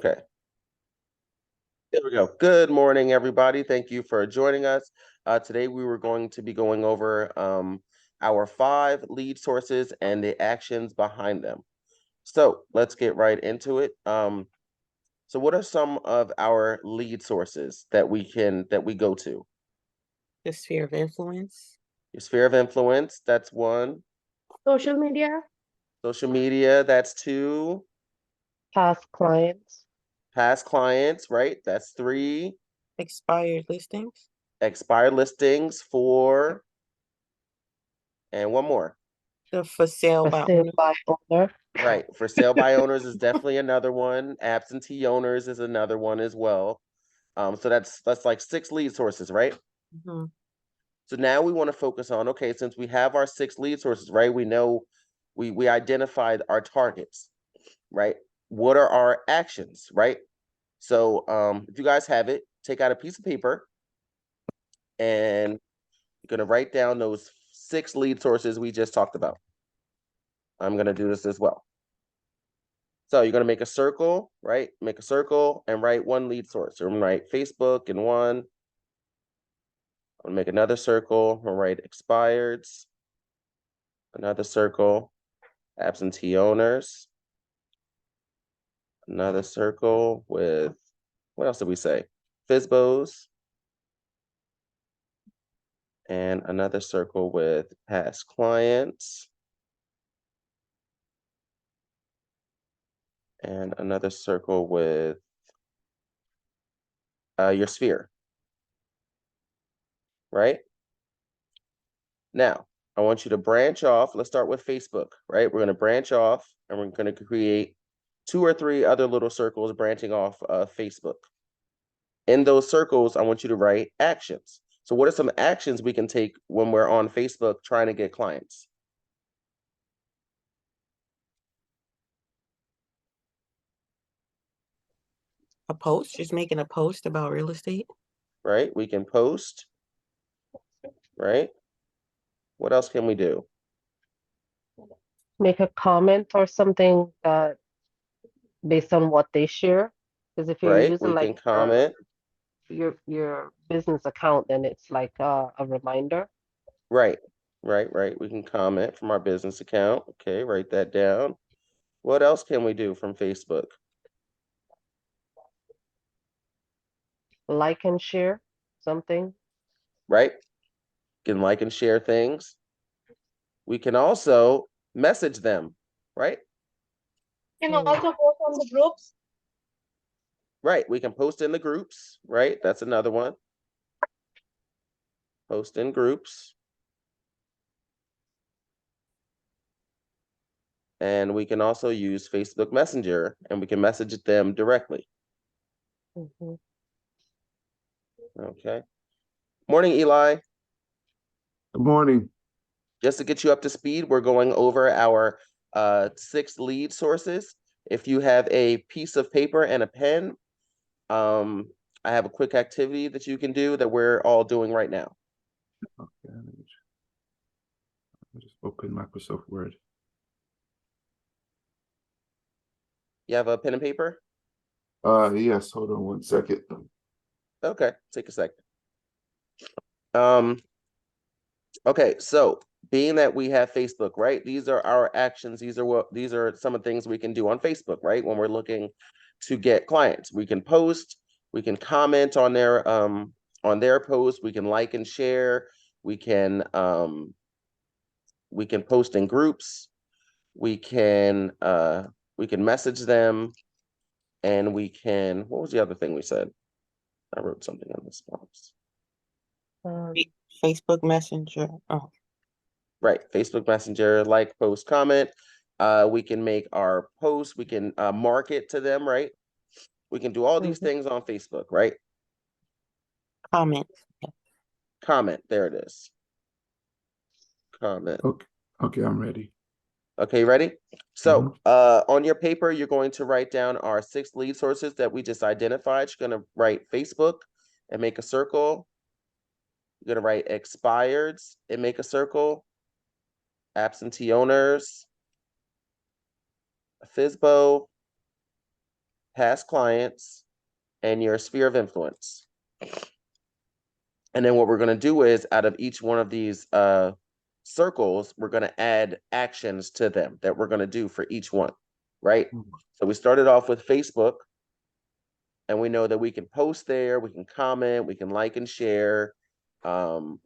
Okay. There we go. Good morning, everybody. Thank you for joining us. Today we were going to be going over our 5 lead sources and the actions behind them. So let's get right into it. So what are some of our lead sources that we go to? The sphere of influence. Your sphere of influence, that's 1. Social media, Social media, that's 2. past clients, Past clients, right? That's 3. Expired listings. Expired listings, 4. And one more. The for sale for by sale owner. by owner, Right. For sale by owners is definitely another one. Absentee owners is another one as well. So that's like 6 lead sources, right? Mhm. So now we want to focus on, okay, since we have our 6 lead sources, right? We know we identified our targets, right? What are our actions, right? So if you guys have it, take out a piece of paper and you're gonna write down those 6 lead sources we just talked about. I'm gonna do this as well. So you're gonna make a circle, right? Make a circle and write 1 lead source. So I'm gonna write Facebook in 1. I'm gonna make another circle. I'm gonna write expireds. Another circle, absentee owners. Another circle with, what else did we say? FSBOs. And another circle with past clients. And another circle with your sphere, right? Now, I want you to branch off. Let's start with Facebook, right? We're going to branch off and we're going to create 2 or 3 other little circles branching off of Facebook. In those circles, I want you to write actions. So what are some actions we can take when we're on Facebook trying to get clients? A post, just making a post about real estate. Right? We can post, right? What else can we do? make a comment or something that based on what they share. Because if you're Right? using We like can comment. your business account, then it's like a reminder. Right. Right. We can comment from our business account. Okay, write that down. What else can we do from Facebook? Like and share something. Right? Can like and share things. We can also message them, right? Can Mm. also post on the groups. Right. We can post in the groups, right? That's another one. Post in groups. And we can also use Facebook Messenger and we can message them directly. Mhm. Okay. Morning, Eli. Good morning. Just to get you up to speed, we're going over our 6 lead sources. If you have a piece of paper and a pen, I have a quick activity that you can do that we're all doing right now. Okay, let me just open Microsoft Word. You have a pen and paper? Yes, hold on 1 second. Okay, take a second. Okay, so being that we have Facebook, right? These are our actions. These are some of the things we can do on Facebook, right? When we're looking to get clients. We can post, we can comment on their post, we can like and share, we can post in groups, we can message them, and we can, what was the other thing we said? I wrote something on this box. Facebook Messenger. Oh, Right, Facebook Messenger, like, post, comment. We can make our posts, we can market to them, right? We can do all these things on Facebook, right? comment. Comment, there it is. Comment. Okay, I'm ready. Okay, ready? So on your paper, you're going to write down our 6 lead sources that we just identified. You're going to write Facebook and make a circle. You're going to write expireds and make a circle. Absentee owners, FSBO, past clients, and your sphere of influence. And then what we're going to do is out of each one of these circles, we're going to add actions to them that we're going to do for each one, right? So we started off with Facebook, and we know that we can post there, we can comment, we can like and share,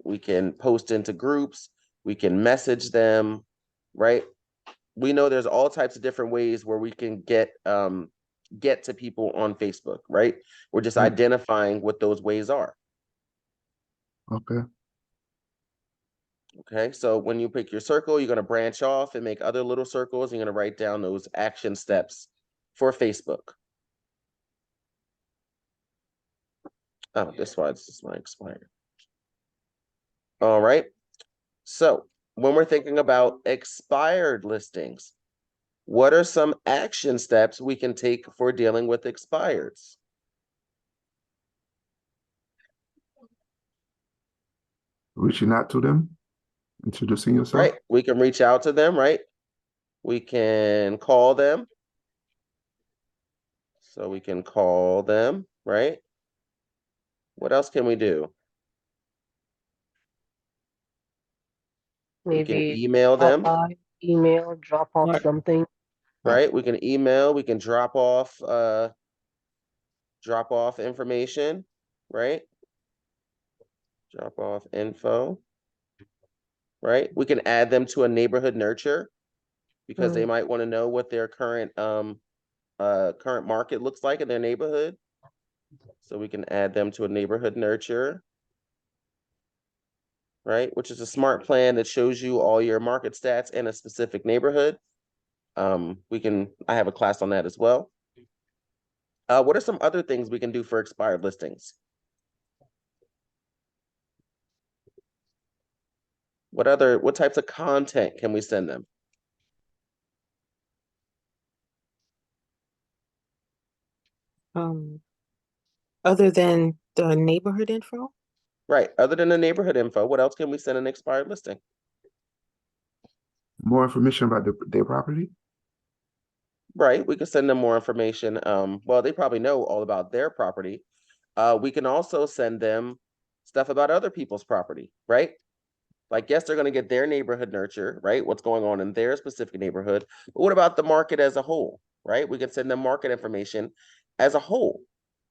we can post into groups, we can message them, right? We know there's all types of different ways where we can get to people on Facebook, right? We're just identifying what those ways are. Okay. Okay, so when you pick your circle, you're going to branch off and make other little circles. You're going to write down those action steps for Facebook. Oh, this is my expired. All right. So when we're thinking about expired listings, what are some action steps we can take for dealing with expireds? Reaching out to them, introducing yourself. Right. We can reach out to them, right? We can call them. So we can call them, right? What else can we do? We can Maybe email drop them, by, email, drop off Right. something. right? We can email, we can drop off information, right? Drop off info, right? We can add them to a neighborhood nurture because they might want to know what their current market looks like in their neighborhood. So we can add them to a neighborhood nurture, right? Which is a smart plan that shows you all your market stats in a specific neighborhood. I have a class on that as well. What are some other things we can do for expired listings? What types of content can we send them? Other than the neighborhood info? Right. Other than the neighborhood info, what else can we send an expired listing? More information about their property. Right. We could send them more information. Well, they probably know all about their property. We can also send them stuff about other people's property, right? Like, yes, they're going to get their neighborhood nurture, right? What's going on in their specific neighborhood. But what about the market as a whole, right? We can send them market information as a whole,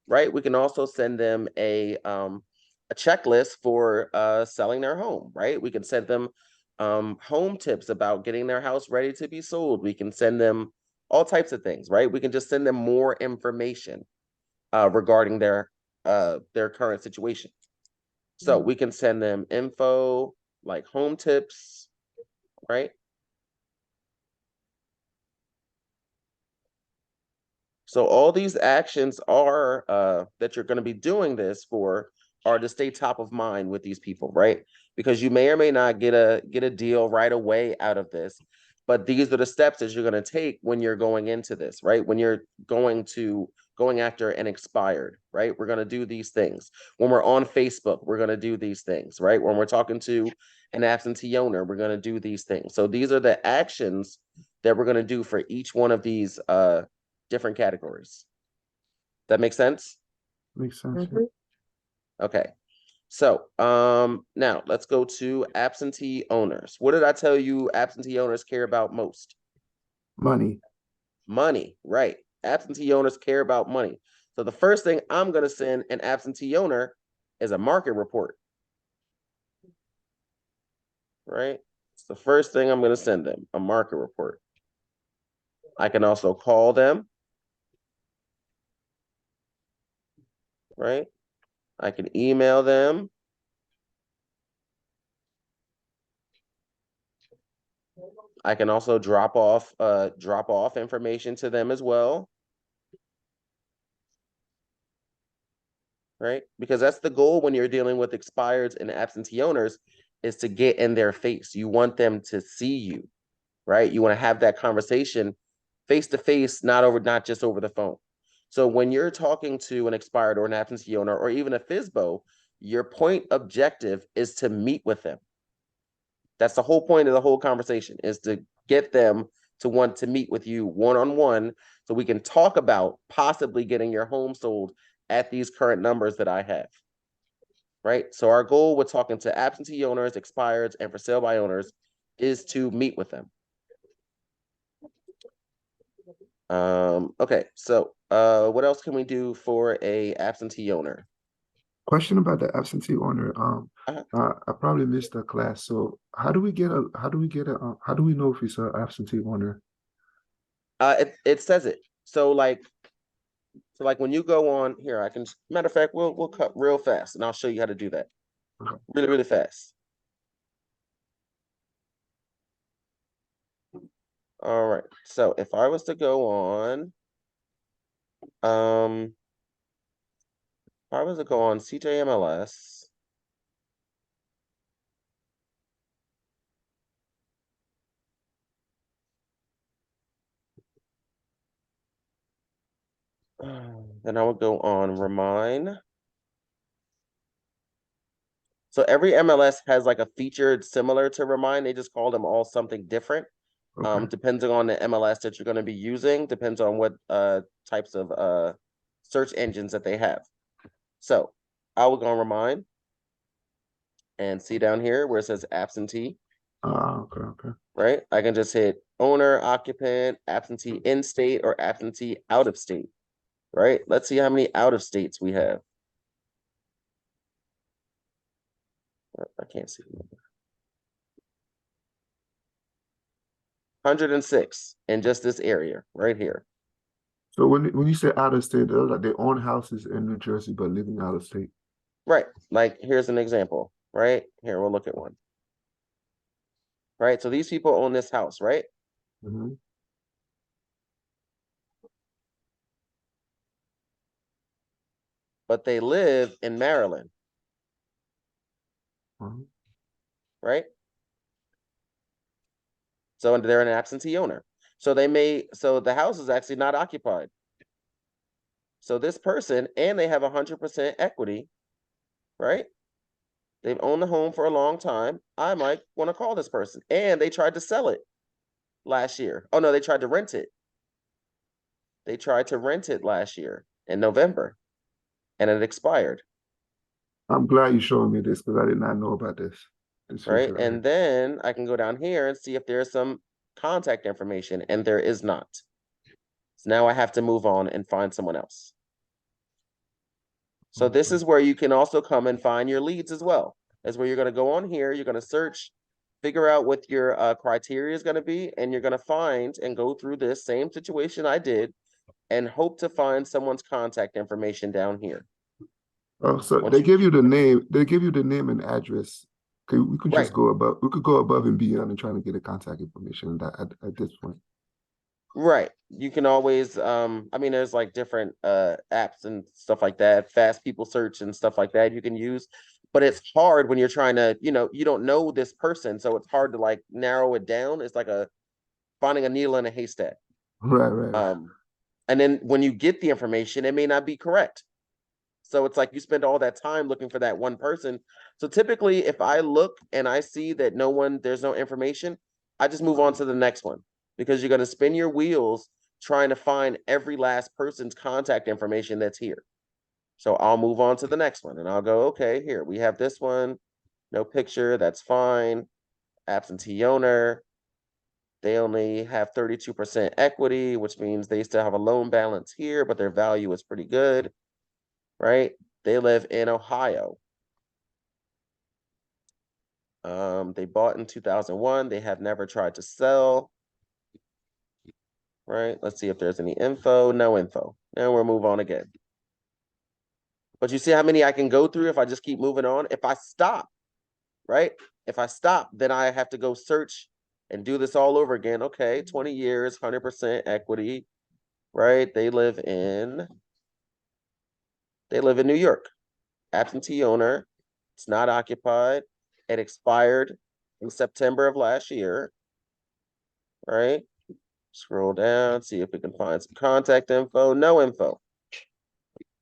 right? We can also send them a checklist for selling their home, right? We can send them home tips about getting their house ready to be sold. We can send them all types of things, right? We can just send them more information regarding their current situation. So we can send them info like home tips, right? So all these actions are that you're going to be doing this for are to stay top of mind with these people, right? Because you may or may not get a deal right away out of this, but these are the steps that you're going to take when you're going into this, right? When you're going after an expired, right? We're going to do these things. When we're on Facebook, we're going to do these things, right? When we're talking to an absentee owner, we're going to do these things. So these are the actions that we're going to do for each one of these different categories. That makes sense? Makes sense. Mhm. Okay. So now let's go to absentee owners. What did I tell you absentee owners care about most? Money. Money, right. Absentee owners care about money. So the first thing I'm going to send an absentee owner is a market report. Right? It's the first thing I'm going to send them, a market report. I can also call them. Right? I can email them. I can also drop off information to them as well. Right? Because that's the goal when you're dealing with expireds and absentee owners is to get in their face. You want them to see you, right? You want to have that conversation face to face, not just over the phone. So when you're talking to an expired or an absentee owner or even a FSBO, your point objective is to meet with them. That's the whole point of the whole conversation, is to get them to want to meet with you one-on-one So we can talk about possibly getting your home sold at these current numbers that I have. Right? So our goal with talking to absentee owners, expireds, and for sale by owners is to meet with them. Okay, so what else can we do for a absentee owner? Question about the absentee owner. I probably missed the class. So how do we know if he's an absentee owner? It says it. So like when you go on here, I can, matter of fact, we'll cut real fast and I'll show you how to do that. Okay. Really, really fast. All right. So if I was to go on, if I was to go on CJMLS, then I would go on Remind. So every MLS has like a feature similar to Remind. They just call them all something different. Okay. Depending on the MLS that you're going to be using, depends on what types of search engines that they have. So I will go on Remind and see down here where it says absentee, Okay. right? I can just hit owner, occupant, absentee in state, or absentee out of state, right? Let's see how many out of states we have. I can't see. 106 in just this area right here. So when you say out of state, they're like they own houses in New Jersey but living out of state. Right. Like here's an example, right? Here, we'll look at one. Right. So these people own this house, right? Mm-hmm. But they live in Maryland, right? So they're an absentee owner. So the house is actually not occupied. So this person, and they have 100% equity, right? They've owned the home for a long time. I might want to call this person. And they tried to sell it last year. Oh no, they tried to rent it. They tried to rent it last year in November, and it expired. I'm glad you showed me this because I did not know about this. Right. feature And then I can go down here and see if there's some contact information, and there is not. So now I have to move on and find someone else. So this is where you can also come and find your leads as well. That's where you're going to go on here. You're going to search, figure out what your criteria is going to be, and you're going to find and go through this same situation I did and hope to find someone's contact information down here. Oh, so Once they you- give you the name. They give you the name and address. Okay, we could just Right. go above. We could go above and beyond and trying to get a contact information at this point. Right. You can always I mean there's like different apps and stuff like that, fast people search and stuff like that you can use, but it's hard when you're trying to, you don't know this person, so it's hard to like narrow it down. It's like finding a needle in a haystack. Right. And then when you get the information, it may not be correct. So it's like you spend all that time looking for that one person. So typically if I look and I see that there's no information, I just move on to the next one, because you're going to spin your wheels trying to find every last person's contact information that's here. So I'll move on to the next one and I'll go, okay, here we have this one. No picture. That's fine. Absentee owner. They only have 32% equity, which means they still have a loan balance here, but their value is pretty good, right? They live in Ohio. They bought in 2001. They have never tried to sell. Right. Let's see if there's any info. No info. And we'll move on again. But you see how many I can go through if I just keep moving on? If I stop, right? If I stop, then I have to go search and do this all over again. Okay, 20 years, 100% equity, right? They live in New York. Absentee owner. It's not occupied. It expired in September of last year, right? Scroll down, see if we can find some contact info. No info.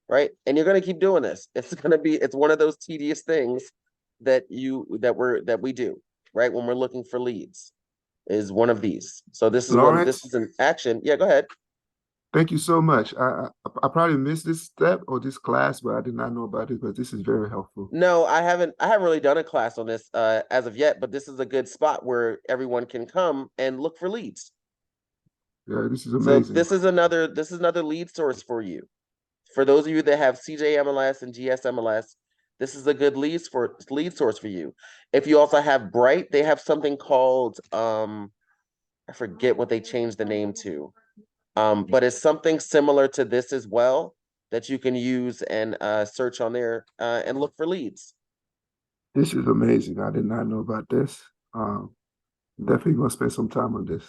Right? And you're going to keep doing this. It's one of those tedious things that we do, right? When we're looking for leads, is one of these. So this is Lawrence? an action. Yeah, go ahead. Thank you so much. I probably missed this step or this class, but I did not know about it. But this is very helpful. No, I haven't really done a class on this as of yet, but this is a good spot where everyone can come and look for leads. Yeah, this is So amazing. this is another lead source for you. For those of you that have CJMLS and GSMLS, this is a good lead source for you. If you also have Bright, they have something called I forget what they changed the name to. But it's something similar to this as well that you can use and search on there and look for leads. This is amazing. I did not know about this. Definitely gonna spend some time on this.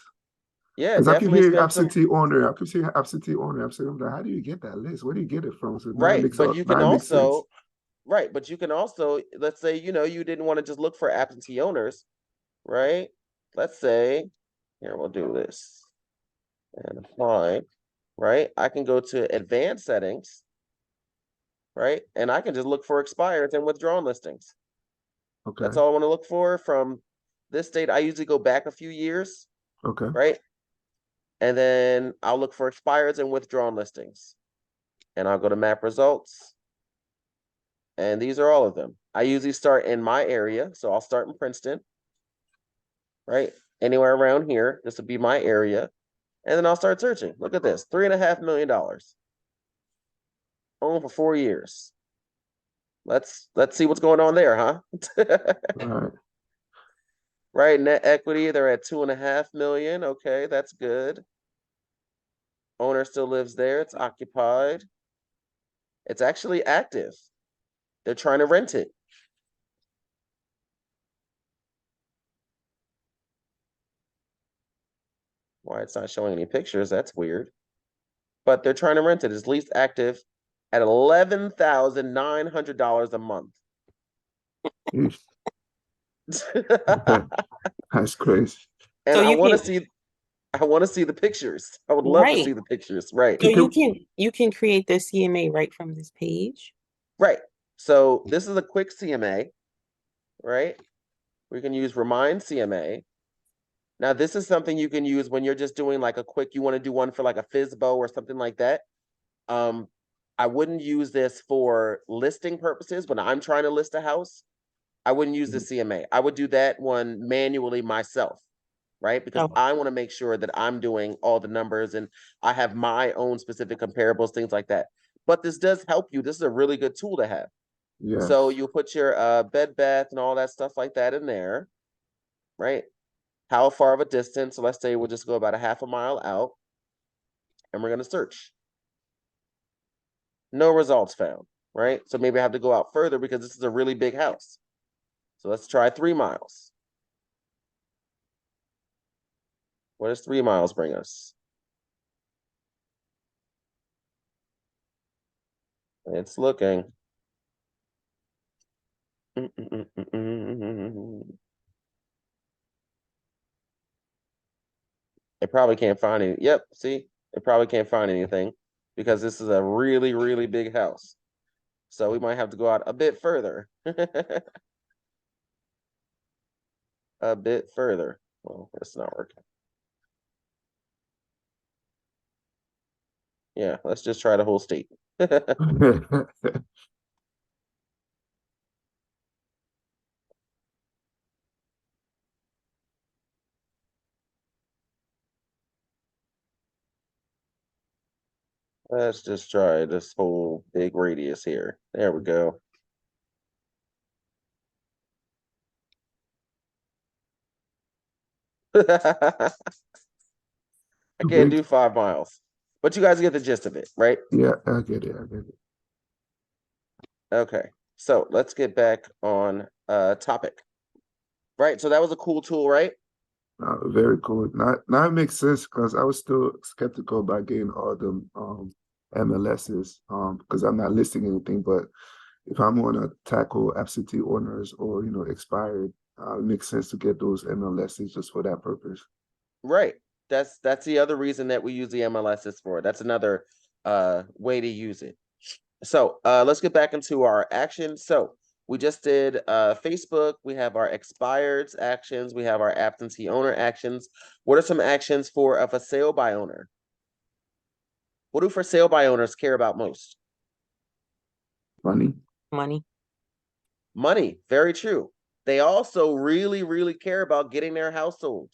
Yeah, Because I keep definitely hearing spend some. absentee owner. I keep seeing absentee owner. I'm saying, like, how do you get that list? Where do you get it from? So now it Right, makes but you can now it makes sense. also right, but you can also, let's say, you know, you didn't want to just look for absentee owners, right? Let's say, here, we'll do this and apply, right? I can go to advanced settings, right? And I can just look for expireds and withdrawn listings. Okay. That's all I want to look for from this date. I usually go back a few years, Okay. right? And then I'll look for expireds and withdrawn listings. And I'll go to map results. And these are all of them. I usually start in my area. So I'll start in Princeton, right? Anywhere around here. This would be my area. And then I'll start searching. Look at this, $3.5 million. Owned for 4 years. Let's see what's going on there, huh? All right. Right, net equity, they're at 2.5 million. Okay, that's good. Owner still lives there. It's occupied. It's actually active. They're trying to rent it. Why it's not showing any pictures, that's weird. But they're trying to rent it. It's least active at $11,900 a month. Yeesh. That's crazy. And So I you want to can, see the pictures. I would love to right. see the pictures. Right. So Can- you can create the CMA right from this page. Right. So this is a quick CMA, right? We can use Remind CMA. Now, this is something you can use when you're just doing like a quick, you want to do one for like a FSBO or something like that. I wouldn't use this for listing purposes when I'm trying to list a house. I wouldn't use the CMA. I would do that one manually myself, right? Because Oh, I want to make sure that I'm doing all the numbers and I have my own specific comparables, things like that. But this does help you. This is a really good tool to have. Yes. So you put your bed, bath, and all that stuff like that in there, right? How far of a distance? So let's say we'll just go about a half a mile out and we're going to search. No results found, right? So maybe I have to go out further because this is a really big house. So let's try 3 miles. What does 3 miles bring us? It's looking. It probably can't find any. Yep, see? It probably can't find anything because this is a really, really big house. So we might have to go out a bit further. A bit further. Well, that's not working. Yeah, let's just try the whole state. Let's just try this whole big radius here. There we go. I can't do 5 miles, but you guys get the gist of it, right? Yeah, I get it. I get it. Okay, so let's get back on topic. Right, so that was a cool tool, right? Very cool. Now it makes sense because I was still skeptical about getting all them MLSs because I'm not listing anything. But if I'm going to tackle absentee owners or expired, it makes sense to get those MLSs just for that purpose. Right. That's the other reason that we use the MLSs for. That's another way to use it. So let's get back into our actions. So we just did Facebook. We have our expireds actions. We have our absentee owner actions. What are some actions for a sale by owner? What do for sale by owners care about most? Money. Money. Money. Very true. They also really, really care about getting their house sold.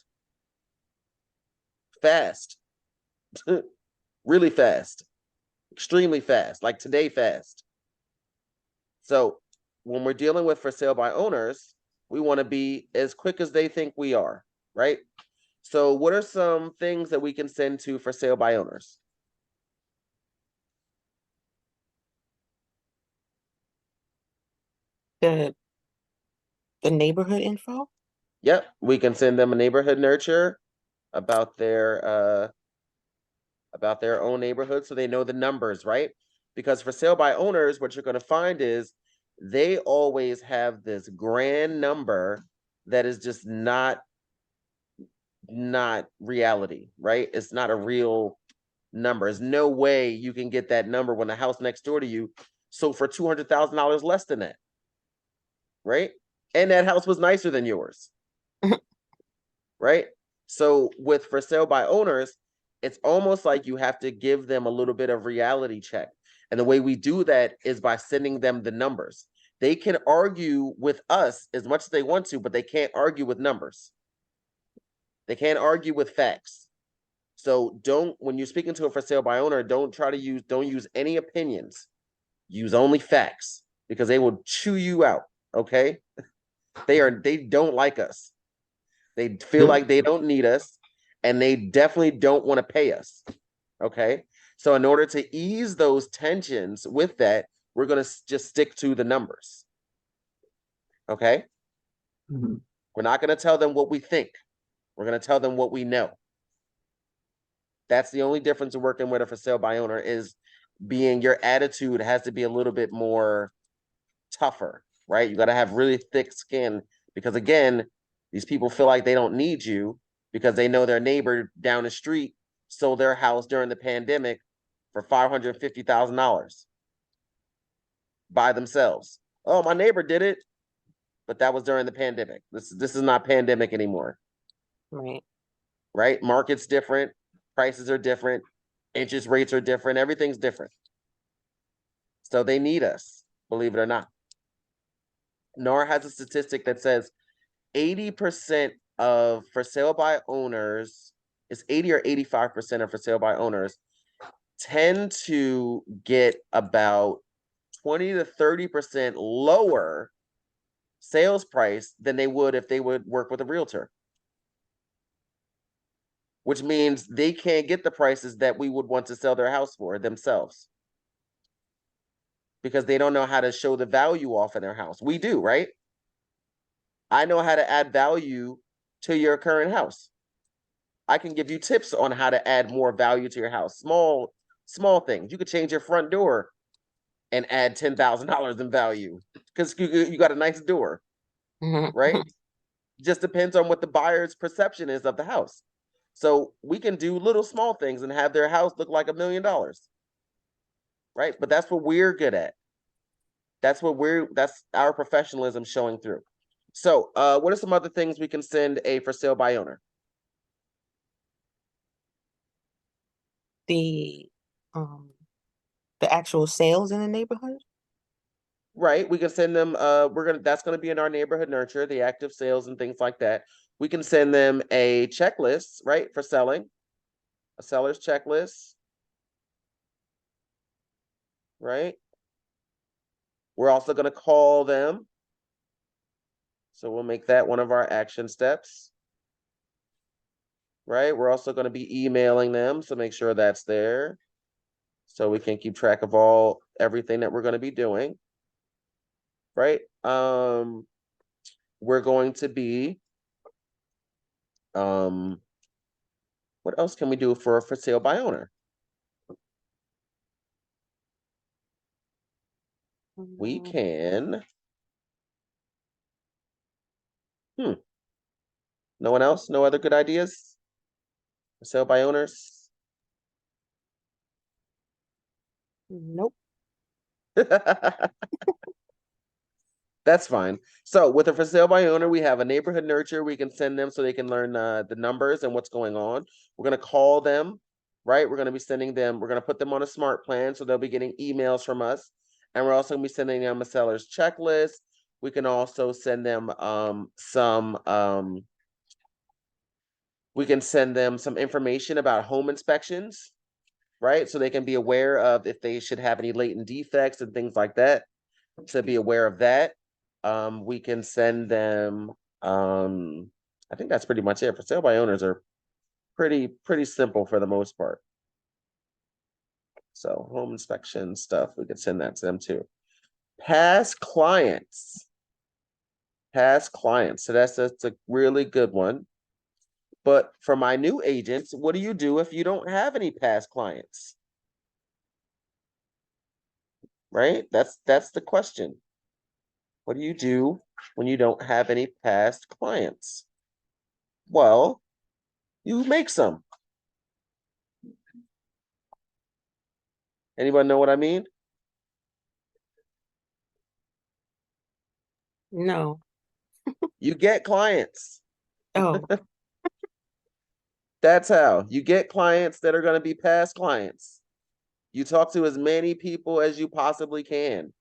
Fast. Really fast. Extremely fast. Like today fast. So when we're dealing with for sale by owners, we want to be as quick as they think we are, right? So what are some things that we can send to for sale by owners? The neighborhood info. Yep, we can send them a neighborhood nurture about their own neighborhood so they know the numbers, right? Because for sale by owners, what you're going to find is they always have this grand number that is just not reality, right? It's not a real number. There's no way you can get that number when the house next door to you sold for $200,000 less than that, right? And that house was nicer than yours, right? So with for sale by owners, it's almost like you have to give them a little bit of reality check. And the way we do that is by sending them the numbers. They can argue with us as much as they want to, but they can't argue with numbers. They can't argue with facts. So when you're speaking to a for sale by owner, don't use any opinions. Use only facts because they will chew you out. Okay. They don't like us. They feel like they don't need us, and they definitely don't want to pay us. Okay. So in order to ease those tensions with that, we're going to just stick to the numbers. Okay. Mhm. We're not going to tell them what we think. We're going to tell them what we know. That's the only difference in working with a for sale by owner is being your attitude has to be a little bit more tougher, right? You got to have really thick skin because again, these people feel like they don't need you because they know their neighbor down the street sold their house during the pandemic for $550,000 by themselves. Oh, my neighbor did it, but that was during the pandemic. This is not pandemic anymore. Right. Right? Market's different, prices are different, interest rates are different, everything's different. So they need us, believe it or not. NAR has a statistic that says 80% of for sale by owners, it's 80 or 85% of for sale by owners tend to get about 20 to 30% lower sales price than they would if they would work with a realtor. Which means they can't get the prices that we would want to sell their house for themselves. Because they don't know how to show the value off in their house. We do, right? I know how to add value to your current house. I can give you tips on how to add more value to your house. Small things. You could change your front door and add $10,000 in value because you got a nice door, right? Just depends on what the buyer's perception is of the house. So we can do little small things and have their house look like $1 million, right? But that's what we're good at. That's our professionalism showing through. So what are some other things we can send a for sale by owner? The actual sales in the neighborhood. Right. We can send them, that's gonna be in our neighborhood nurture, the active sales and things like that. We can send them a checklist, right, for selling, a seller's checklist, right? We're also gonna call them. So we'll make that one of our action steps, right? We're also gonna be emailing them, so make sure that's there. So we can keep track of everything that we're gonna be doing, right? We're going to be, what else can we do for sale by owner? We can. No one else? No other good ideas? For sale by owners? Nope. That's fine. So with a for sale by owner, we have a neighborhood nurture. We can send them so they can learn the numbers and what's going on. We're going to call them right? We're going to be sending them, we're going to put them on a smart plan, so they'll be getting emails from us. And we're also going to be sending them a seller's checklist. We can also send them we can send them some information about home inspections, right? So they can be aware of if they should have any latent defects and things like that, to be aware of that. We can send them, I think that's pretty much it. For sale by owners are pretty simple for the most part. So home inspection stuff, we could send that to them too. Past clients. So that's a really good one. But for my new agents, what do you do if you don't have any past clients? Right? That's the question. What do you do when you don't have any past clients? Well, you make some. Anybody know what I mean? No. You get clients. Oh, That's how you get clients that are going to be past clients. You talk to as many people as you possibly can.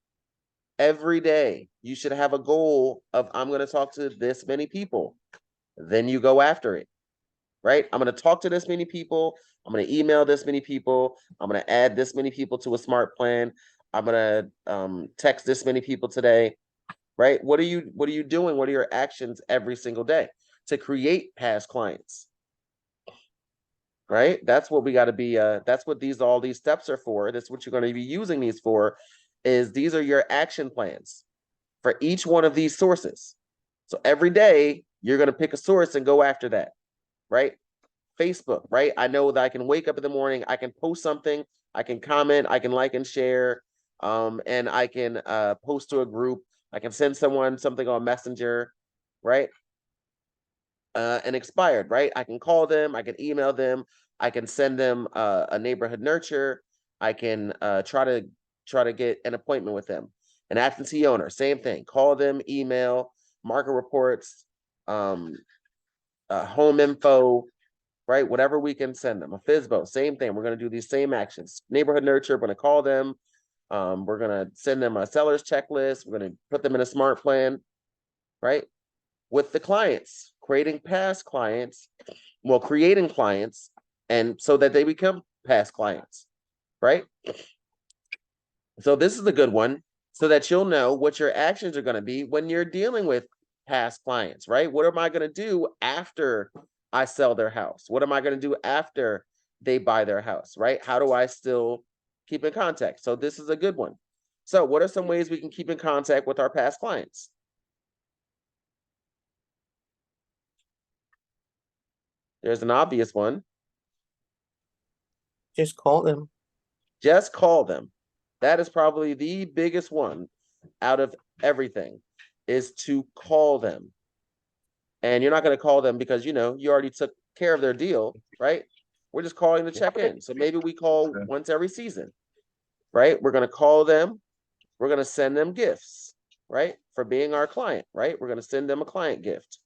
Every day, you should have a goal of, I'm going to talk to this many people. Then you go after it, right? I'm going to talk to this many people. I'm going to email this many people. I'm going to add this many people to a smart plan. I'm going to text this many people today, right? What are you doing? What are your actions every single day to create past clients? Right? That's what we got to be. That's what all these steps are for. That's what you're going to be using these for. Is these are your action plans for each one of these sources. So every day you're going to pick a source and go after that, right? Facebook, right? I know that I can wake up in the morning, I can post something, I can comment, I can like and share, and I can post to a group. I can send someone something on Messenger, right? And expired, right? I can call them, I can email them, I can send them a neighborhood nurture. I can try to get an appointment with them. An absentee owner, same thing. Call them, email, market reports, home info, right? Whatever we can send them. A FISBO, same thing. We're going to do these same actions. Neighborhood nurture, we're going to call them. We're going to send them a seller's checklist. We're going to put them in a smart plan, right? With the clients, creating clients, and so that they become past clients, right? So this is a good one, so that you'll know what your actions are going to be when you're dealing with past clients, right? What am I going to do after I sell their house? What am I going to do after they buy their house, right? How do I still keep in contact? So this is a good one. So what are some ways we can keep in contact with our past clients? There's an obvious one. just call them. Just call them. That is probably the biggest one out of everything, is to call them. And you're not going to call them because, you already took care of their deal, right? We're just calling to check in. So maybe we call once every season, right? We're going to call them. We're going to send them gifts, right? For being our client, right? We're going to send them a client gift.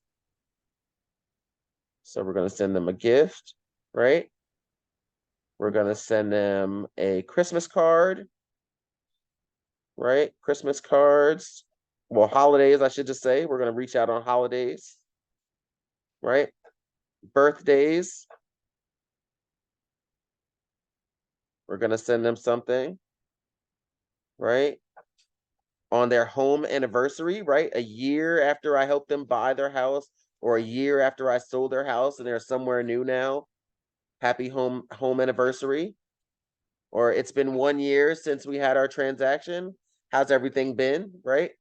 So we're going to send them a gift, right? We're going to send them a Christmas card, right? Christmas cards. Well, holidays, I should just say. We're going to reach out on holidays, right? Birthdays. We're going to send them something, right? On their home anniversary, right? A year after I helped them buy their house, or a year after I sold their house and they're somewhere new now. Happy home anniversary. Or it's been 1 year since we had our transaction. How's everything been, right?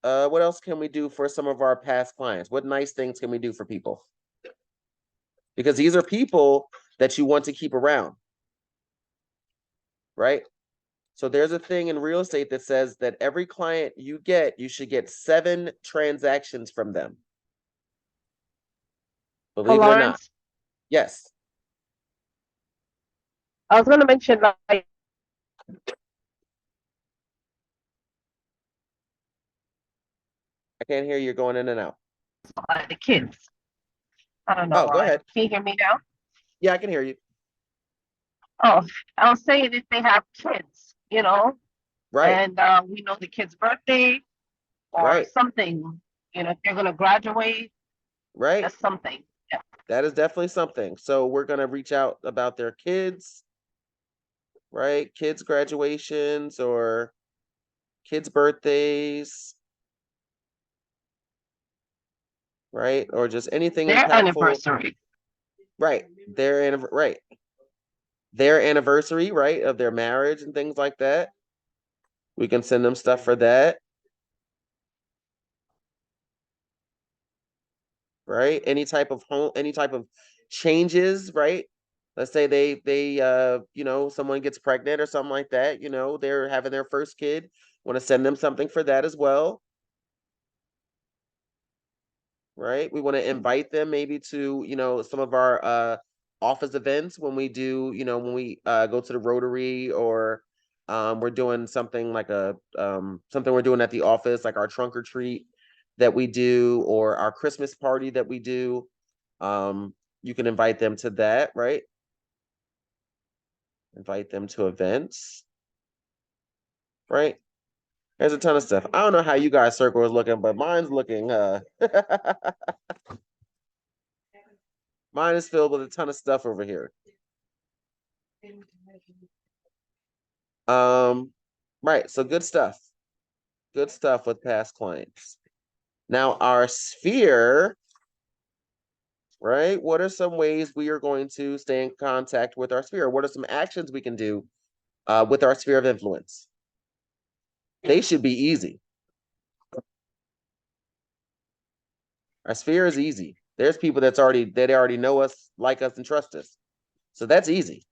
What else can we do for some of our past clients? What nice things can we do for people? Because these are people that you want to keep around, right? So there's a thing in real estate that says that every client you get, you should get 7 transactions from them. Oh, Believe it or not. Lawrence, Yes. I was gonna mention like I can't hear you, going in and out. the kids. I don't know Oh, go why. ahead. Can you hear me now? Yeah, I can hear you. Oh, I was saying if they have kids, Right, and we know the kid's birthday or right, something, if they're gonna graduate, right. that's something. Yeah. That is definitely something. So we're gonna reach out about their kids, right? Kids' graduations or kids' birthdays, right? Or just anything Their impactful. anniversary. Right. Right. Their anniversary, right, of their marriage and things like that. We can send them stuff for that. Right? Any type of changes, right? Let's say someone gets pregnant or something like that, they're having their first kid, want to send them something for that as well, right? We want to invite them maybe to, some of our office events when we do, when we go to the Rotary, or we're doing something like something we're doing at the office, like our trunk or treat that we do, or our Christmas party that we do. You can invite them to that, right? Invite them to events, right? There's a ton of stuff. I don't know how you guys' circle is looking, but mine's looking mine is filled with a ton of stuff over here. Right, so good stuff. Good stuff with past clients. Now our sphere, right? What are some ways we are going to stay in contact with our sphere? What are some actions we can do with our sphere of influence? They should be easy. Our sphere is easy. There's people that already know us, like us, and trust us. So that's easy.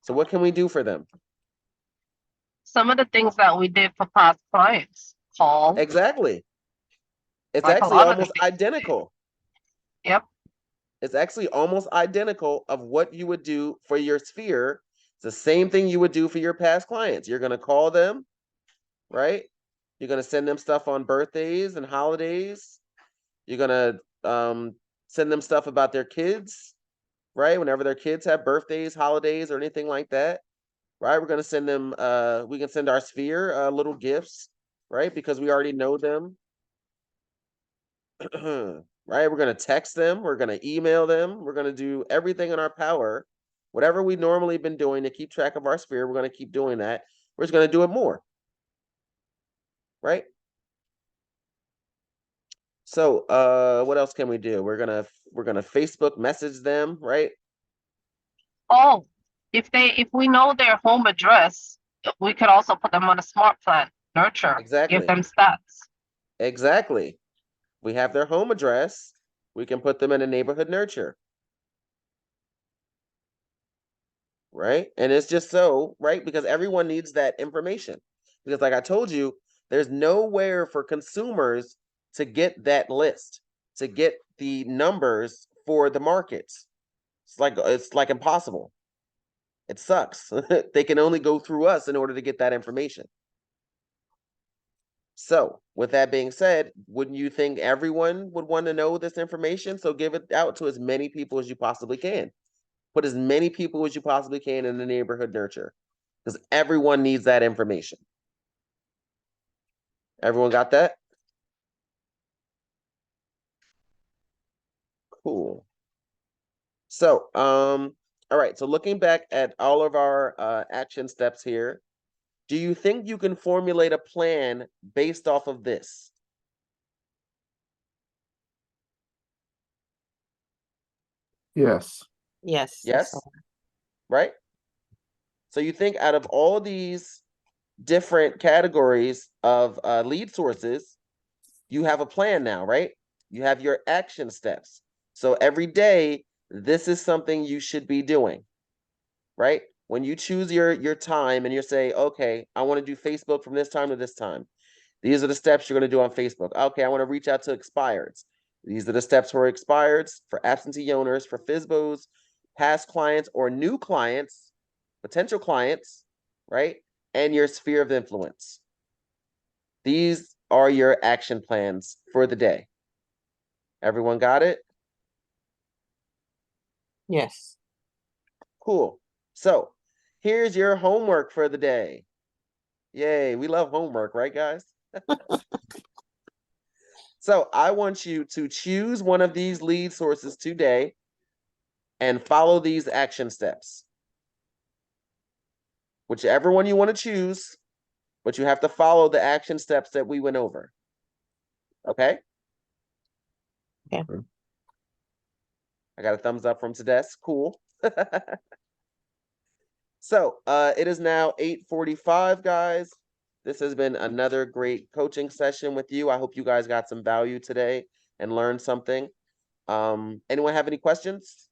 So what can we do for them? Some of the things that we did for past clients, call, Exactly. It's like a actually lot of the almost things we did. identical. Yep. It's actually almost identical of what you would do for your sphere. It's the same thing you would do for your past clients. You're going to call them, right? You're going to send them stuff on birthdays and holidays. You're going to send them stuff about their kids, right? Whenever their kids have birthdays, holidays, or anything like that, right? We're going to send them, we can send our sphere little gifts, right? Because we already know them. Right? We're going to text them, we're going to email them, we're going to do everything in our power. Whatever we normally been doing to keep track of our sphere, we're going to keep doing that. We're just going to do it more. Right? So, what else can we do? We're going to Facebook message them, right? Oh, if we know their home address, we could also put them on a smart plan, nurture, give Exactly. them stats. Exactly. We have their home address. We can put them in a neighborhood nurture. Right? And it's just so, right? Because everyone needs that information. Because like I told you, there's nowhere for consumers to get that list, to get the numbers for the markets. It's like impossible. It sucks. They can only go through us in order to get that information. So, with that being said, wouldn't you think everyone would want to know this information? So give it out to as many people as you possibly can. Put as many people as you possibly can in the neighborhood nurture, because everyone needs that information. Everyone got that? Cool. So, all right. So looking back at all of our action steps here, do you think you can formulate a plan based off of this? Yes. Yes. Yes? So, Right? So you think out of all these different categories of lead sources, you have a plan now, right? You have your action steps. So every day, this is something you should be doing, right? When you choose your time and you say, okay, I want to do Facebook from this time to this time. These are the steps you're going to do on Facebook. Okay, I want to reach out to expireds. These are the steps for expireds, for absentee owners, for FSBOs, past clients or new clients, potential clients, right? And your sphere of influence. These are your action plans for the day. Everyone got it? Yes. Cool. So here's your homework for the day. Yay, we love homework, right, guys? So I want you to choose one of these lead sources today and follow these action steps. Whichever one you want to choose, but you have to follow the action steps that we went over. Okay? Okay. I got a thumbs up from Tedesque. Cool. So it is now 8:45, guys. This has been another great coaching session with you. I hope you guys got some value today and learned something. Anyone have any questions?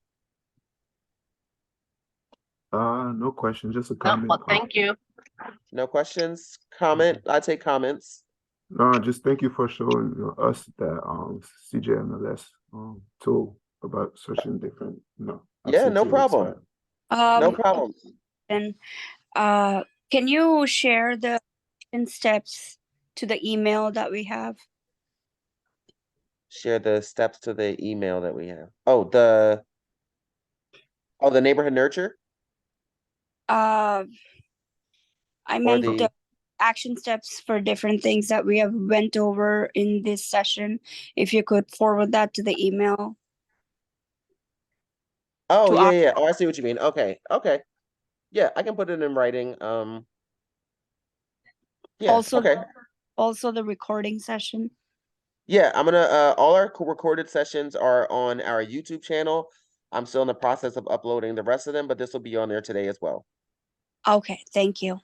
No question, just a No, comment. but thank you. No questions? Comment? I take comments. No, just thank you for showing us that CJMLS tool about searching different, Yeah, no absentee problem. expired. No Um, problem. and can you share the action steps to the email that we have? Share the steps to the email that we have. Oh, the neighborhood nurture I or meant the the action steps for different things that we have went over in this session. If you could forward that to the email. Oh, to yeah, our- yeah. Oh, I see what you mean. Okay. Okay. Yeah, I can put it in writing. Yeah, Also, okay. also the recording session. Yeah, I'm gonna all our recorded sessions are on our YouTube channel. I'm still in the process of uploading the rest of them, but this will be on there today as well. Okay, thank you.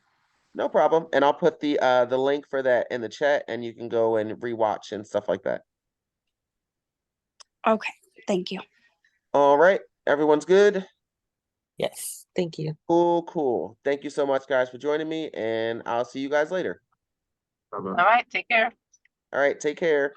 No problem. And I'll put the link for that in the chat and you can go and rewatch and stuff like that. Okay, thank you. All right. Everyone's good? Yes. Thank you. Cool, cool. Thank you so much, guys, for joining me, and I'll see you guys later. Bye-bye. All right, take care. All right, take care.